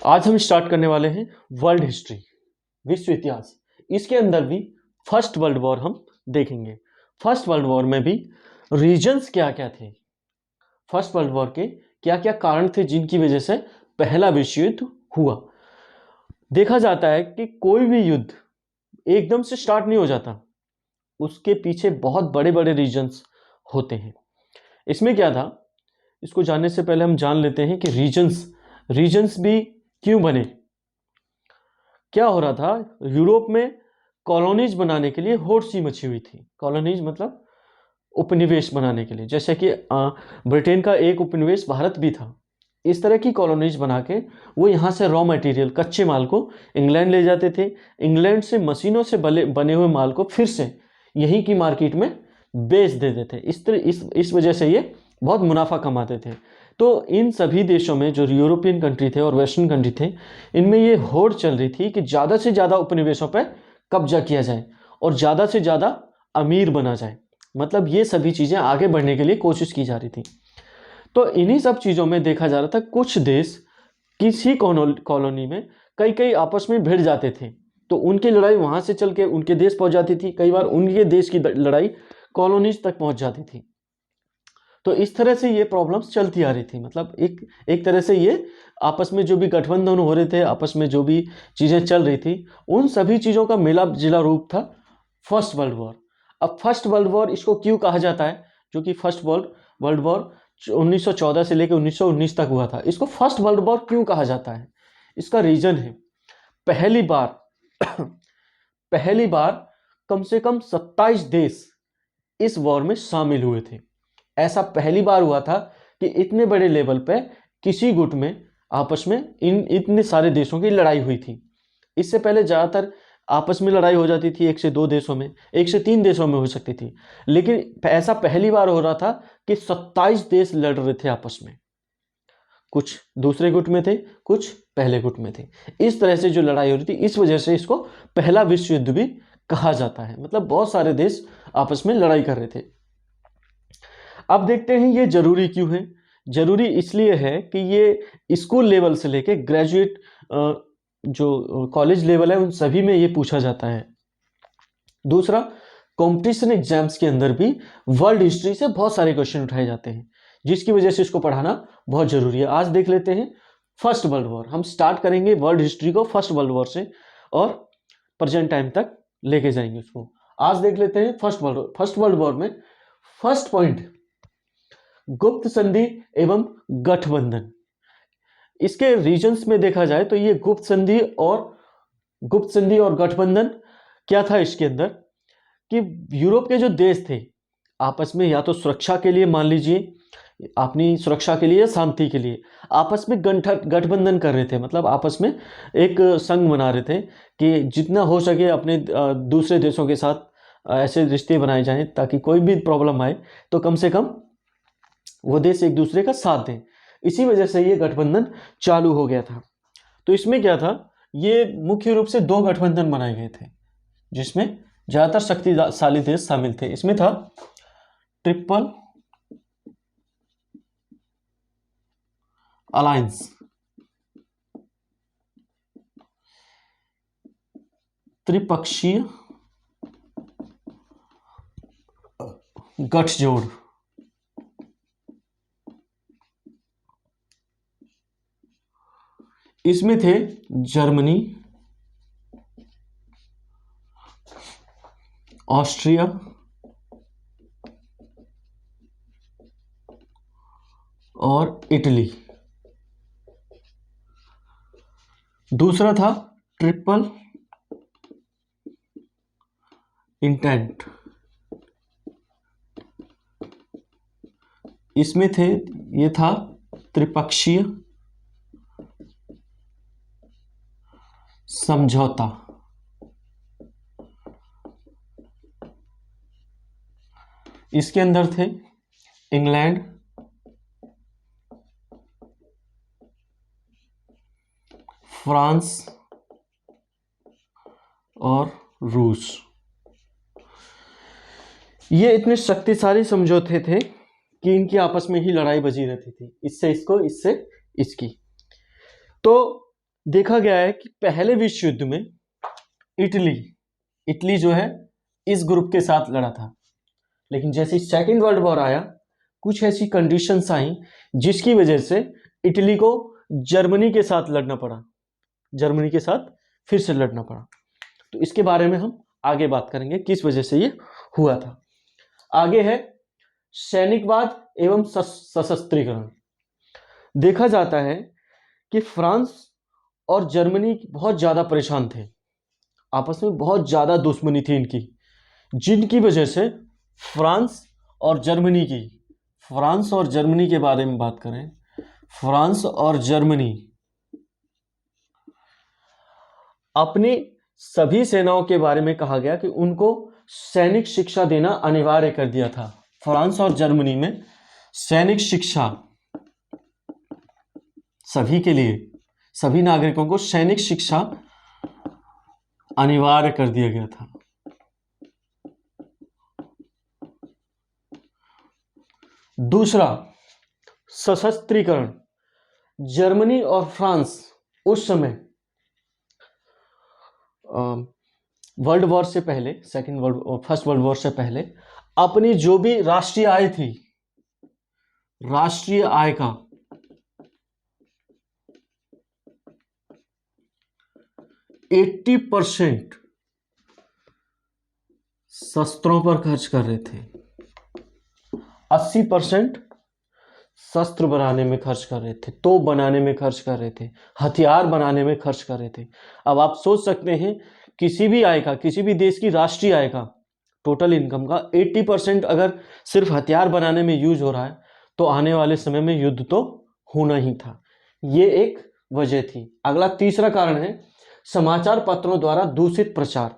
आज हम स्टार्ट करने वाले हैं वर्ल्ड हिस्ट्री, विश्व इतिहास। इसके अंदर भी फर्स्ट वर्ल्ड वॉर हम देखेंगे। फर्स्ट वर्ल्ड वॉर में भी रीजन्स क्या क्या थे, फर्स्ट वर्ल्ड वॉर के क्या क्या कारण थे जिनकी वजह से पहला विश्व युद्ध हुआ। देखा जाता है कि कोई भी युद्ध एकदम से स्टार्ट नहीं हो जाता, उसके पीछे बहुत बड़े बड़े रीजन्स होते हैं। इसमें क्या था, इसको जानने से पहले हम जान लेते हैं कि रीजन्स भी क्यों बने। क्या हो रहा था, यूरोप में कॉलोनीज बनाने के लिए होड़ सी मची हुई थी। कॉलोनीज मतलब उपनिवेश बनाने के लिए, जैसे कि ब्रिटेन का एक उपनिवेश भारत भी था। इस तरह की कॉलोनीज बना के वो यहाँ से रॉ मटेरियल, कच्चे माल को इंग्लैंड ले जाते थे। इंग्लैंड से मशीनों से बने हुए माल को फिर से यहीं की मार्केट में बेच देते थे। इस वजह से ये बहुत मुनाफा कमाते थे। तो इन सभी देशों में जो यूरोपियन कंट्री थे और वेस्टर्न कंट्री थे, इनमें ये होड़ चल रही थी कि ज़्यादा से ज़्यादा उपनिवेशों पर कब्जा किया जाए और ज़्यादा से ज़्यादा अमीर बना जाए। मतलब ये सभी चीज़ें आगे बढ़ने के लिए कोशिश की जा रही थी। तो इन्हीं सब चीज़ों में देखा जा रहा था, कुछ देश किसी कॉलोनी में कई कई आपस में भिड़ जाते थे, तो उनकी लड़ाई वहाँ से चल के उनके देश पहुँच जाती थी। कई बार उनके देश की लड़ाई कॉलोनीज तक पहुँच जाती थी। तो इस तरह से ये प्रॉब्लम्स चलती आ रही थी। मतलब एक तरह से ये आपस में जो भी गठबंधन हो रहे थे, आपस में जो भी चीज़ें चल रही थी, उन सभी चीज़ों का मिला जिला रूप था फर्स्ट वर्ल्ड वॉर। अब फर्स्ट वर्ल्ड वॉर इसको क्यों कहा जाता है, जो कि फर्स्ट वर्ल्ड वॉर 1914 से लेकर 1919 तक हुआ था, इसको फर्स्ट वर्ल्ड वॉर क्यों कहा जाता है? इसका रीजन है, पहली बार पहली बार कम से कम 27 देश इस वॉर में शामिल हुए थे। ऐसा पहली बार हुआ था कि इतने बड़े लेवल पे किसी गुट में आपस में इतने सारे देशों की लड़ाई हुई थी। इससे पहले ज़्यादातर आपस में लड़ाई हो जाती थी 1 से 2 देशों में, 1 से 3 देशों में हो सकती थी, लेकिन ऐसा पहली बार हो रहा था कि 27 देश लड़ रहे थे आपस में। कुछ दूसरे गुट में थे, कुछ पहले गुट में थे। इस तरह से जो लड़ाई हो रही थी, इस वजह से इसको पहला विश्व युद्ध भी कहा जाता है। मतलब बहुत सारे देश आपस में लड़ाई कर रहे थे। अब देखते हैं ये जरूरी क्यों है। जरूरी इसलिए है कि ये स्कूल लेवल से लेके ग्रेजुएट जो कॉलेज लेवल है उन सभी में ये पूछा जाता है। दूसरा, कंपटीशन एग्जाम्स के अंदर भी वर्ल्ड हिस्ट्री से बहुत सारे क्वेश्चन उठाए जाते हैं, जिसकी वजह से इसको पढ़ाना बहुत जरूरी है। आज देख लेते हैं फर्स्ट वर्ल्ड वॉर। हम स्टार्ट करेंगे वर्ल्ड हिस्ट्री को फर्स्ट वर्ल्ड वॉर से और प्रेजेंट टाइम तक लेके जाएंगे उसको। आज देख लेते हैं फर्स्ट वर्ल्ड वॉर में फर्स्ट पॉइंट, गुप्त संधि एवं गठबंधन। इसके रीजन्स में देखा जाए तो ये गुप्त संधि और गठबंधन क्या था इसके अंदर, कि यूरोप के जो देश थे आपस में या तो सुरक्षा के लिए, मान लीजिए अपनी सुरक्षा के लिए, शांति के लिए आपस में गठबंधन कर रहे थे। मतलब आपस में एक संघ बना रहे थे कि जितना हो सके अपने दूसरे देशों के साथ ऐसे रिश्ते बनाए जाएं ताकि कोई भी प्रॉब्लम आए तो कम से कम वो देश एक दूसरे का साथ दें। इसी वजह से ये गठबंधन चालू हो गया था। तो इसमें क्या था, ये मुख्य रूप से 2 गठबंधन बनाए गए थे जिसमें ज्यादातर शक्तिशाली देश शामिल थे। इसमें था ट्रिपल अलायंस, त्रिपक्षीय गठजोड़। इसमें थे जर्मनी, ऑस्ट्रिया और इटली। दूसरा था ट्रिपल इंटेंट। इसमें थे, ये था त्रिपक्षीय समझौता। इसके अंदर थे इंग्लैंड, फ्रांस और रूस। ये इतने शक्तिशाली समझौते थे कि इनकी आपस में ही लड़ाई बजी रहती थी, इससे इसको, इससे इसकी। तो देखा गया है कि पहले विश्व युद्ध में इटली जो है इस ग्रुप के साथ लड़ा था, लेकिन जैसे सेकेंड वर्ल्ड वॉर आया कुछ ऐसी कंडीशंस आई जिसकी वजह से इटली को जर्मनी के साथ लड़ना पड़ा, जर्मनी के साथ फिर से लड़ना पड़ा। तो इसके बारे में हम आगे बात करेंगे किस वजह से ये हुआ था। आगे है सैनिकवाद एवं सशस्त्रीकरण। देखा जाता है कि फ्रांस और जर्मनी बहुत ज़्यादा परेशान थे, आपस में बहुत ज़्यादा दुश्मनी थी इनकी, जिनकी वजह से फ्रांस और जर्मनी के बारे में बात करें, फ्रांस और जर्मनी अपनी सभी सेनाओं के बारे में कहा गया कि उनको सैनिक शिक्षा देना अनिवार्य कर दिया था। फ्रांस और जर्मनी में सैनिक शिक्षा सभी के लिए, सभी नागरिकों को सैनिक शिक्षा अनिवार्य कर दिया गया था। दूसरा, सशस्त्रीकरण। जर्मनी और फ्रांस उस समय वर्ल्ड वॉर से पहले, फर्स्ट वर्ल्ड वॉर से पहले अपनी जो भी राष्ट्रीय आय थी, राष्ट्रीय आय का 80% शस्त्रों पर खर्च कर रहे थे, 80% शस्त्र बनाने में खर्च कर रहे थे, तोप बनाने में खर्च कर रहे थे, हथियार बनाने में खर्च कर रहे थे। अब आप सोच सकते हैं किसी भी आय का, किसी भी देश की राष्ट्रीय आय का, टोटल इनकम का 80% अगर सिर्फ हथियार बनाने में यूज हो रहा है तो आने वाले समय में युद्ध तो होना ही था। ये एक वजह थी। अगला तीसरा कारण है समाचार पत्रों द्वारा दूषित प्रचार।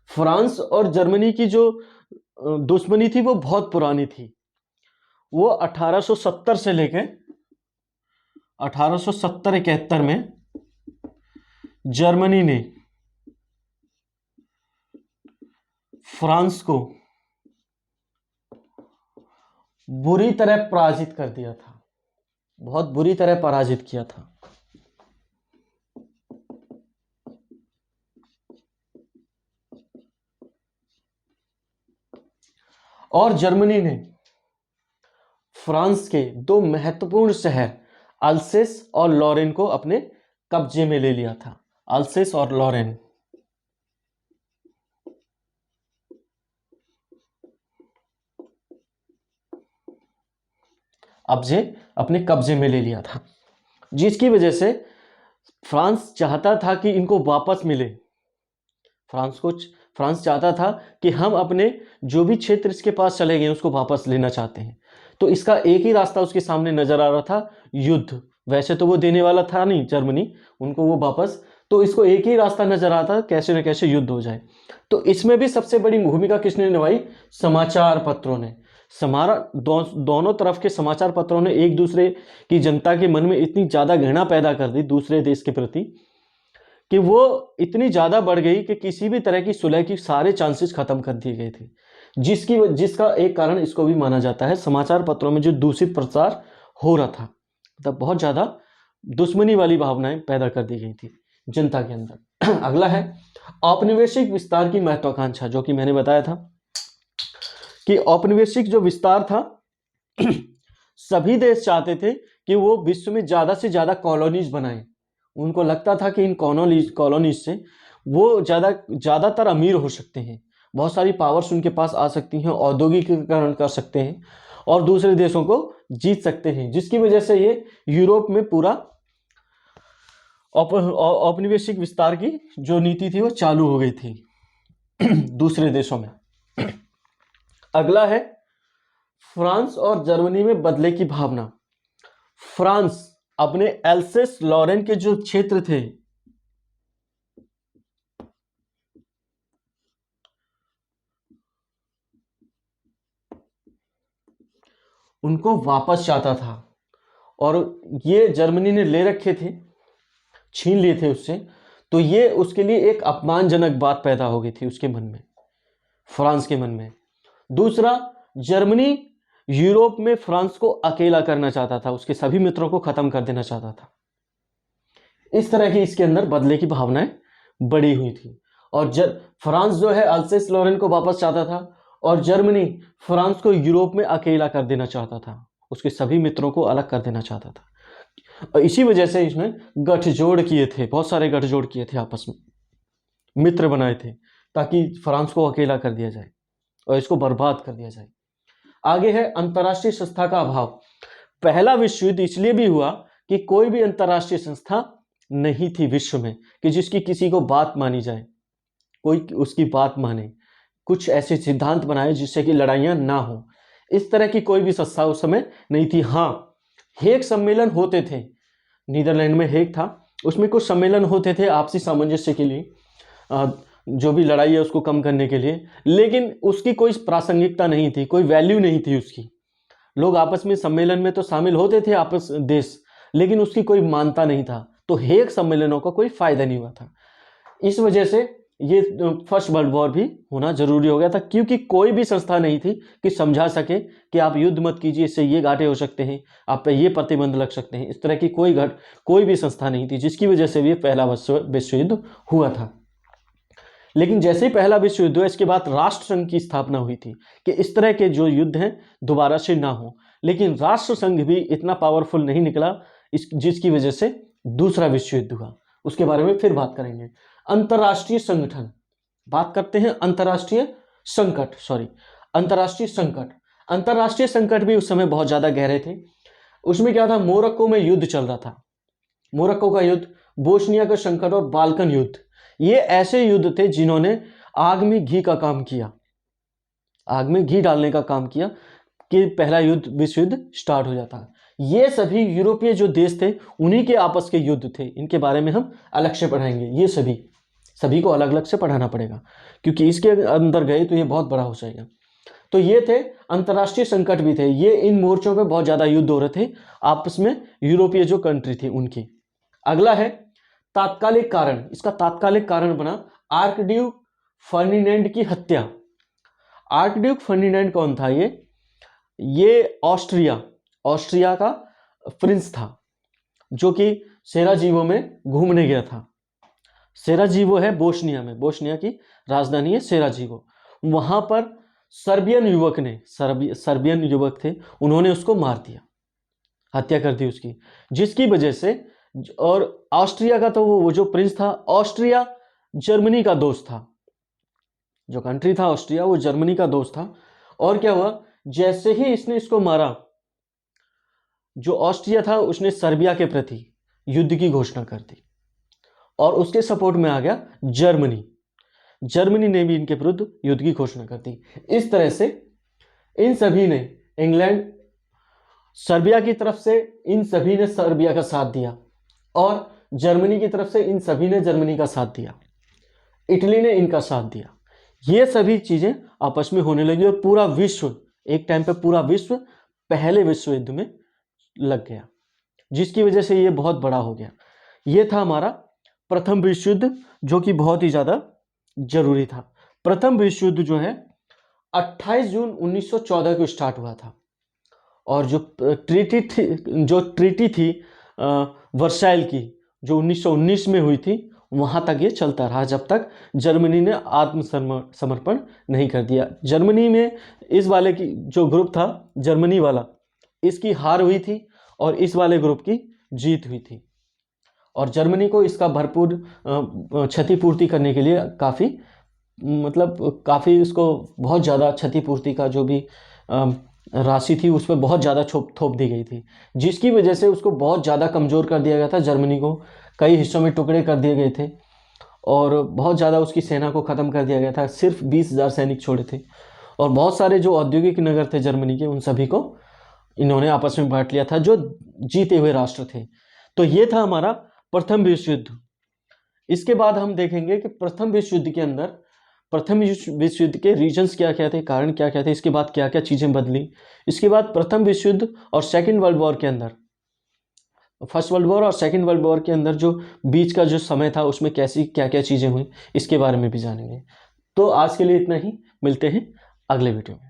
फ्रांस और जर्मनी की जो दुश्मनी थी वो बहुत पुरानी थी। वो 1870 से लेके 1870-71 में जर्मनी ने फ्रांस को बुरी तरह पराजित कर दिया था, बहुत बुरी तरह पराजित किया था। और जर्मनी ने फ्रांस के दो महत्वपूर्ण शहर अल्सेस और लॉरेन को अपने कब्जे में ले लिया था। अल्सेस और लॉरेन अपने कब्जे में ले लिया था, जिसकी वजह से फ्रांस चाहता था कि इनको वापस मिले। फ्रांस चाहता था कि हम अपने जो भी क्षेत्र इसके पास चले गए उसको वापस लेना चाहते हैं। तो इसका एक ही रास्ता उसके सामने नजर आ रहा था, युद्ध। वैसे तो वो देने वाला था नहीं जर्मनी उनको वो वापस, तो इसको एक ही रास्ता नजर आता कैसे न कैसे युद्ध हो जाए। तो इसमें भी सबसे बड़ी भूमिका किसने निभाई? समाचार पत्रों ने। दोनों तरफ के समाचार पत्रों ने एक दूसरे की जनता के मन में इतनी ज्यादा घृणा पैदा कर दी दूसरे देश के प्रति कि वो इतनी ज्यादा बढ़ गई कि किसी भी तरह की सुलह की सारे चांसेस खत्म कर दिए गए थे। जिसका एक कारण इसको भी माना जाता है, समाचार पत्रों में जो दूषित प्रचार हो रहा था, तब बहुत ज्यादा दुश्मनी वाली भावनाएं पैदा कर दी गई थी जनता के अंदर। अगला है औपनिवेशिक विस्तार की महत्वाकांक्षा, जो कि मैंने बताया था कि औपनिवेशिक जो विस्तार था सभी देश चाहते थे कि वो विश्व में ज्यादा से ज्यादा कॉलोनीज बनाएं। उनको लगता था कि इन कॉलोनीज से वो ज्यादातर अमीर हो सकते हैं, बहुत सारी पावर्स उनके पास आ सकती हैं, औद्योगिकीकरण कर सकते हैं और दूसरे देशों को जीत सकते हैं, जिसकी वजह से ये यूरोप में पूरा औपनिवेशिक विस्तार की जो नीति थी वो चालू हो गई थी दूसरे देशों में। अगला है फ्रांस और जर्मनी में बदले की भावना। फ्रांस अपने एल्सेस लॉरेन के जो क्षेत्र थे उनको वापस चाहता था, और ये जर्मनी ने ले रखे थे, छीन लिए थे उससे, तो ये उसके लिए एक अपमानजनक बात पैदा हो गई थी उसके मन में, फ्रांस के मन में। दूसरा, जर्मनी यूरोप में फ्रांस को अकेला करना चाहता था, उसके सभी मित्रों को खत्म कर देना चाहता था। इस तरह की इसके अंदर बदले की भावनाएं बड़ी हुई थी। और फ्रांस जो है अल्सेस लॉरेन को वापस चाहता था, और जर्मनी फ्रांस को यूरोप में अकेला कर देना चाहता था, उसके सभी मित्रों को अलग कर देना चाहता था। और इसी वजह से इसने गठजोड़ किए थे, बहुत सारे गठजोड़ किए थे, आपस में मित्र बनाए थे, ताकि फ्रांस को अकेला कर दिया जाए और इसको बर्बाद कर दिया जाए। आगे है अंतर्राष्ट्रीय संस्था का अभाव। पहला विश्व युद्ध इसलिए भी हुआ कि कोई भी अंतर्राष्ट्रीय संस्था नहीं थी विश्व में कि जिसकी किसी को बात मानी जाए, कोई उसकी बात माने, कुछ ऐसे सिद्धांत बनाए जिससे कि लड़ाइयां ना हो। इस तरह की कोई भी संस्था उस समय नहीं थी। हाँ, हेग सम्मेलन होते थे, नीदरलैंड में हेग था, उसमें कुछ सम्मेलन होते थे आपसी सामंजस्य के लिए, जो भी लड़ाई है उसको कम करने के लिए, लेकिन उसकी कोई प्रासंगिकता नहीं थी, कोई वैल्यू नहीं थी उसकी। लोग आपस में सम्मेलन में तो शामिल होते थे आपस देश, लेकिन उसकी कोई मानता नहीं था, तो हेग सम्मेलनों का कोई फायदा नहीं हुआ था। इस वजह से ये फर्स्ट वर्ल्ड वॉर भी होना जरूरी हो गया था, क्योंकि कोई भी संस्था नहीं थी कि समझा सके कि आप युद्ध मत कीजिए, इससे ये घाटे हो सकते हैं, आप पे ये प्रतिबंध लग सकते हैं। इस तरह की कोई भी संस्था नहीं थी, जिसकी वजह से भी पहला विश्व युद्ध हुआ था। लेकिन जैसे ही पहला विश्व युद्ध हुआ, इसके बाद राष्ट्र संघ की स्थापना हुई थी कि इस तरह के जो युद्ध हैं दोबारा से ना हो। लेकिन राष्ट्र संघ भी इतना पावरफुल नहीं निकला, जिसकी वजह से दूसरा विश्व युद्ध हुआ। उसके बारे में फिर बात करेंगे। अंतर्राष्ट्रीय संगठन, बात करते हैं अंतर्राष्ट्रीय संकट, अंतर्राष्ट्रीय संकट। अंतर्राष्ट्रीय संकट भी उस समय बहुत ज्यादा गहरे थे। उसमें क्या था, मोरक्को में युद्ध चल रहा था, मोरक्को का युद्ध, बोस्निया का संकट और बाल्कन युद्ध। ये ऐसे युद्ध थे जिन्होंने आग में घी का काम किया, आग में घी डालने का काम किया कि पहला युद्ध विश्व युद्ध स्टार्ट हो जाता है। ये सभी यूरोपीय जो देश थे उन्हीं के आपस के युद्ध थे। इनके बारे में हम अलग से पढ़ाएंगे, ये सभी को अलग अलग से पढ़ाना पड़ेगा, क्योंकि इसके अंदर गए तो ये बहुत बड़ा हो जाएगा। तो ये थे अंतर्राष्ट्रीय संकट भी थे, ये इन मोर्चों पे बहुत ज्यादा युद्ध हो रहे थे आपस में, यूरोपीय जो कंट्री थी उनकी। अगला है तात्कालिक कारण। इसका तात्कालिक कारण बना आर्कड्यूक फर्डिनेंड की हत्या। आर्कड्यूक फर्डिनेंड कौन था? ये ऑस्ट्रिया का प्रिंस था, जो कि सेराजीवो में घूमने गया था। सेराजीवो है बोस्निया में, बोस्निया की राजधानी है सेराजीवो। वहां पर सर्बियन युवक थे, उन्होंने उसको मार दिया, हत्या कर दी उसकी, जिसकी वजह से, और ऑस्ट्रिया का तो वो जो प्रिंस था, ऑस्ट्रिया जर्मनी का दोस्त था, जो कंट्री था ऑस्ट्रिया वो जर्मनी का दोस्त था। और क्या हुआ, जैसे ही इसने इसको मारा, जो ऑस्ट्रिया था उसने सर्बिया के प्रति युद्ध की घोषणा कर दी, और उसके सपोर्ट में आ गया जर्मनी ने भी इनके विरुद्ध युद्ध की घोषणा कर दी। इस तरह से इन सभी ने, इंग्लैंड सर्बिया की तरफ से इन सभी ने सर्बिया का साथ दिया, और जर्मनी की तरफ से इन सभी ने जर्मनी का साथ दिया, इटली ने इनका साथ दिया। ये सभी चीजें आपस में होने लगी, और पूरा विश्व, एक टाइम पे पूरा विश्व पहले विश्व युद्ध में लग गया, जिसकी वजह से ये बहुत बड़ा हो गया। ये था हमारा प्रथम विश्व युद्ध, जो कि बहुत ही ज्यादा जरूरी था। प्रथम विश्व युद्ध जो है 28 जून 1914 को स्टार्ट हुआ था, और जो ट्रीटी थी वर्साइल की, जो 1919 में हुई थी, वहां तक ये चलता रहा, जब तक जर्मनी ने आत्मसमर्पण नहीं कर दिया। जर्मनी में इस वाले की जो ग्रुप था, जर्मनी वाला, इसकी हार हुई थी, और इस वाले ग्रुप की जीत हुई थी, और जर्मनी को इसका भरपूर क्षतिपूर्ति करने के लिए काफ़ी इसको बहुत ज़्यादा क्षतिपूर्ति का जो भी राशि थी उस पर बहुत ज़्यादा थोप दी गई थी, जिसकी वजह से उसको बहुत ज़्यादा कमज़ोर कर दिया गया था। जर्मनी को कई हिस्सों में टुकड़े कर दिए गए थे, और बहुत ज़्यादा उसकी सेना को ख़त्म कर दिया गया था। सिर्फ 20,000 सैनिक छोड़े थे, और बहुत सारे जो औद्योगिक नगर थे जर्मनी के, उन सभी को इन्होंने आपस में बांट लिया था, जो जीते हुए राष्ट्र थे। तो ये था हमारा प्रथम विश्व युद्ध। इसके बाद हम देखेंगे कि प्रथम विश्व युद्ध के अंदर, प्रथम विश्व युद्ध के रीजन्स क्या क्या थे, कारण क्या क्या थे, इसके बाद क्या क्या चीजें बदली। इसके बाद प्रथम विश्व युद्ध और सेकेंड वर्ल्ड वॉर के अंदर, फर्स्ट वर्ल्ड वॉर और सेकेंड वर्ल्ड वॉर के अंदर जो बीच का जो समय था, उसमें कैसी क्या क्या चीजें हुई, इसके बारे में भी जानेंगे। तो आज के लिए इतना ही, मिलते हैं अगले वीडियो में।